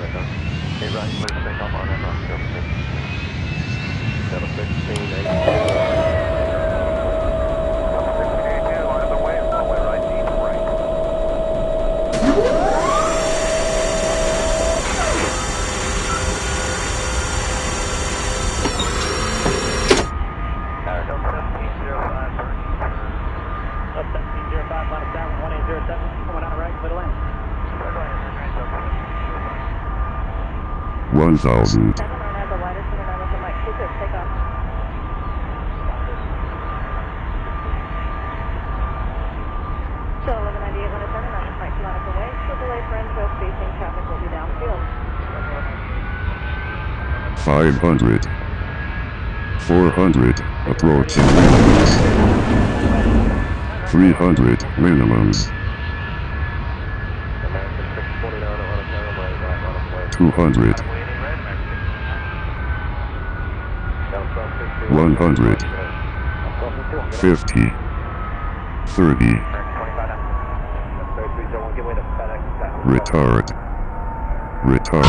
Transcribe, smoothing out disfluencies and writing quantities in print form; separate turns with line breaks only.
Hey, right, please take off on that rock. Delta 1682. Delta 1682, line up and wave, runway right, deep right. Delta 1705, Delta 1705, line up down, 1807, coming down right, middle lane.
1000.
So 1198, 107, I'm just Mike Monica away. So delay for intro spacing, traffic will be downfield.
500. 400, approaching minimums. 300, minimums. 200. 100. 50. 30. Retard. Retard.